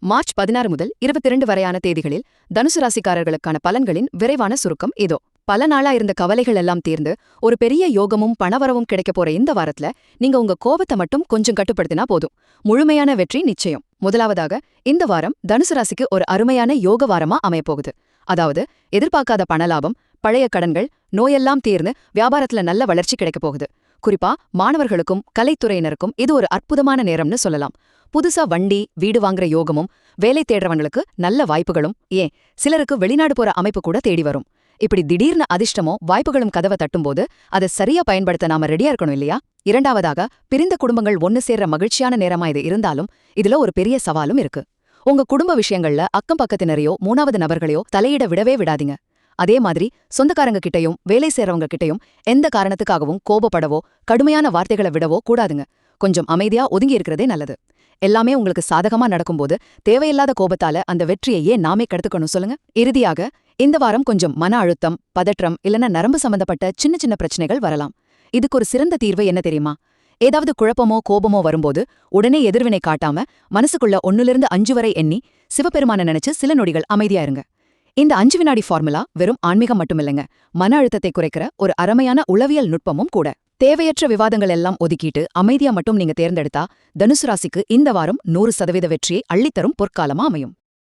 March 16 முதல் 22 வரையான தேதிகளில் தனுசு ராசிக்காரர்களுக்கான பலன்களின் விரைவான சுருக்கம் இதோ. பல நாளா இருந்த கவலைகள் எல்லாம் தீர்ந்து ஒரு பெரிய யோகமும் பணவரவும் கிடைக்க போற இந்த வாரத்துல நீங்க உங்க கோபத்தை மட்டும் கொஞ்சம் கட்டுப்படுத்தினா போதும். முழுமையான வெற்றி நிச்சயம். முதலாவதாக, இந்த வாரம் தனுசு ராசிக்கு ஒரு அருமையான யோக வாரமா அமையப்போகுது. அதாவது, எதிர்பார்க்காத பணலாபம், பழைய கடன்கள், நோயெல்லாம் தீர்ந்து வியாபாரத்துல நல்ல வளர்ச்சி கிடைக்க போகுது. குறிப்பா மாணவர்களுக்கும் கலைத்துறையினருக்கும் இது ஒரு அற்புதமான நேரம்னு சொல்லலாம். புதுசா வண்டி, வீடு வாங்குற யோகமும், வேலை தேடுறவங்களுக்கு நல்ல வாய்ப்புகளும், ஏன் சிலருக்கு வெளிநாடு போற அமைப்பு கூட தேடி வரும். இப்படி திடீர்னு அதிர்ஷ்டமோ வாய்ப்புகளும் கதவை தட்டும்போது அதை சரியா பயன்படுத்த நாம ரெடியா இருக்கணும் இல்லையா? இரண்டாவதாக, பிரிந்த குடும்பங்கள் ஒன்னு சேர்ற மகிழ்ச்சியான நேரமா இது இருந்தாலும் இதுல ஒரு பெரிய சவாலும் இருக்கு. உங்க குடும்ப விஷயங்கள்ல அக்கம் பக்கத்தினரையோ மூணாவது நபர்களையோ தலையிட விடவே விடாதீங்க. அதே மாதிரி சொந்தக்காரங்க கிட்டையும் வேலை செய்றவங்க கிட்டையும் எந்த காரணத்துக்காகவும் கோபப்படவோ கடுமையான வார்த்தைகளை விடவோ கூடாதுங்க. கொஞ்சம் அமைதியா ஒதுங்கி இருக்கிறதே நல்லது. எல்லாமே உங்களுக்கு சாதகமா நடக்கும்போது தேவையில்லாத கோபத்தால அந்த வெற்றியையே நாமே கெடுத்துக்கணும் சொல்லுங்க. இறுதியாக, இந்த வாரம் கொஞ்சம் மன அழுத்தம், பதற்றம் இல்லைன்னா நரம்பு சம்பந்தப்பட்ட சின்ன சின்ன பிரச்சனைகள் வரலாம். இதுக்கு ஒரு சிறந்த தீர்வு என்ன தெரியுமா? ஏதாவது குழப்பமோ கோபமோ வரும்போது உடனே எதிர்வினை காட்டாம மனசுக்குள்ள 1லிருந்து 5 வரை எண்ணி சிவபெருமான நினைச்சு சில நொடிகள் அமைதியா இருங்க. இந்த 5 வினாடி ஃபார்முலா வெறும் ஆன்மீகம் மட்டுமில்லைங்க, மன அழுத்தத்தை குறைக்கிற ஒரு அருமையான உளவியல் நுட்பமும் கூட. தேவையற்ற விவாதங்கள் எல்லாம் ஒதுக்கிட்டு அமைதியா மட்டும் நீங்க தேர்ந்தெடுத்தா தனுசு ராசிக்கு இந்த வாரம் 100% வெற்றியை அள்ளித்தரும் பொற்காலமா அமையும்.